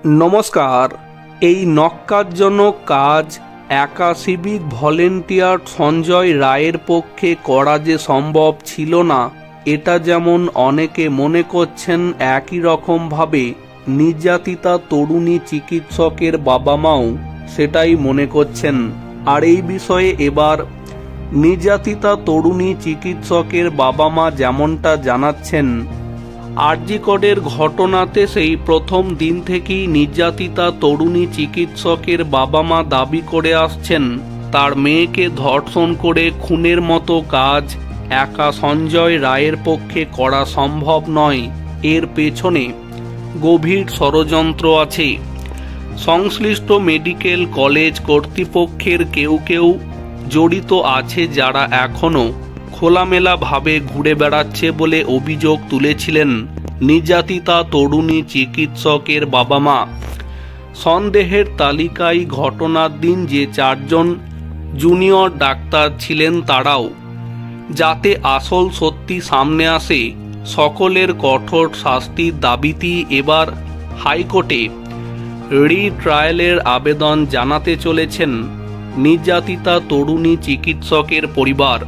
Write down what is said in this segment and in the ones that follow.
নমস্কার। এই ন্যক্কারজনক কাজ একা সিভিক ভলেন্টিয়ার সঞ্জয় রায়ের পক্ষে করা যে সম্ভব ছিল না, এটা যেমন অনেকে মনে করছেন, একই রকমভাবে নির্যাতিতা তরুণী চিকিৎসকের বাবা মাও সেটাই মনে করছেন। আর এই বিষয়ে এবার নির্যাতিতা তরুণী চিকিৎসকের বাবা মা যেমনটা জানাচ্ছেন, আরজিকরের ঘটনাতে সেই প্রথম দিন থেকেই নির্যাতিতা তরুণী চিকিৎসকের বাবা মা দাবি করে আসছেন তার মেয়েকে ধর্ষণ করে খুনের মতো কাজ একা সঞ্জয় রায়ের পক্ষে করা সম্ভব নয়। এর পেছনে গভীর ষড়যন্ত্র আছে। সংশ্লিষ্ট মেডিকেল কলেজ কর্তৃপক্ষের কেউ কেউ জড়িত আছে, যারা এখনও খোলামেলাভাবে ঘুরে বেড়াচ্ছে বলে অভিযোগ তুলেছিলেন নির্যাতিতা তরুণী চিকিৎসকের বাবা মা। সন্দেহের তালিকায় ঘটনার দিন যে 4 জন জুনিয়র ডাক্তার ছিলেন তারাও। যাতে আসল সত্যি সামনে আসে, সকলের কঠোর শাস্তির দাবিতেই এবার হাইকোর্টে রিট্রায়ালের আবেদন জানাতে চলেছেন নির্যাতিতা তরুণী চিকিৎসকের পরিবার।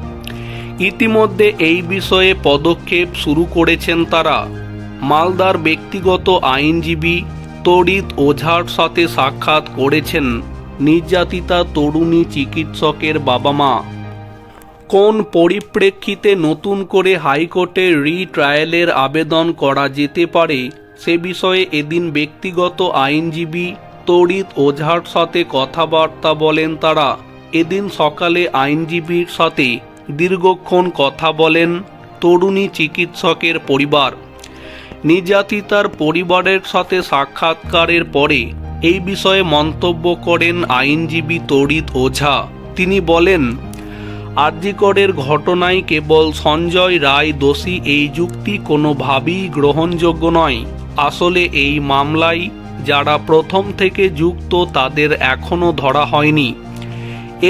ইতিমধ্যে এই বিষয়ে পদক্ষেপ শুরু করেছেন তারা। মালদার ব্যক্তিগত আইনজীবী তড়িৎ ওঝার সাথে সাক্ষাৎ করেছেন নির্যাতিতা তরুণী চিকিৎসকের বাবা মা। কোন পরিপ্রেক্ষিতে নতুন করে হাইকোর্টে রিট্রায়ালের আবেদন করা যেতে পারে সে বিষয়ে এদিন ব্যক্তিগত আইনজীবী তড়িৎ ওঝার সাথে কথাবার্তা বলেন তারা। এদিন সকালে আইনজীবীর সাথে দীর্ঘক্ষণ কথা বলেন তরুণী চিকিৎসকের পরিবার। নির্যাতিতার পরিবারের সাথে সাক্ষাৎকারের পরে এই বিষয়ে মন্তব্য করেন আইনজীবী তড়িৎ ওঝা। তিনি বলেন, আরজিকরের ঘটনায় কেবল সঞ্জয় রায় দোষী এই যুক্তি কোনোভাবেই গ্রহণযোগ্য নয়। আসলে এই মামলায় যারা প্রথম থেকে যুক্ত তাদের এখনও ধরা হয়নি।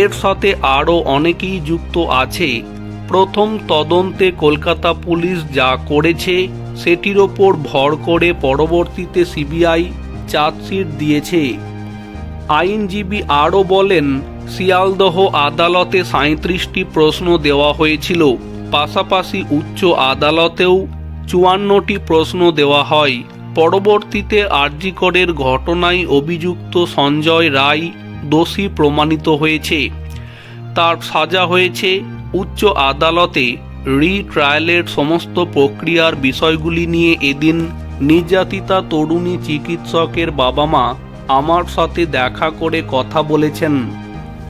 এর সাথে আরও অনেকেই যুক্ত আছে। প্রথম তদন্তে কলকাতা পুলিশ যা করেছে সেটির ওপর ভর করে পরবর্তীতে সিবিআই চার্জশিট দিয়েছে। আইনজীবী আরও বলেন, শিয়ালদহ আদালতে 37টি প্রশ্ন দেওয়া হয়েছিল। পাশাপাশি উচ্চ আদালতেও 54টি প্রশ্ন দেওয়া হয়। পরবর্তীতে আরজিকরের ঘটনায় অভিযুক্ত সঞ্জয় রায় দোষী প্রমাণিত হয়েছে। তার সাজা হয়েছে। উচ্চ আদালতে রিট্রায়ালের সমস্ত প্রক্রিয়ার বিষয়গুলি নিয়ে এদিন নির্যাতিতা তরুণী চিকিৎসকের বাবা মা আমার সাথে দেখা করে কথা বলেছেন।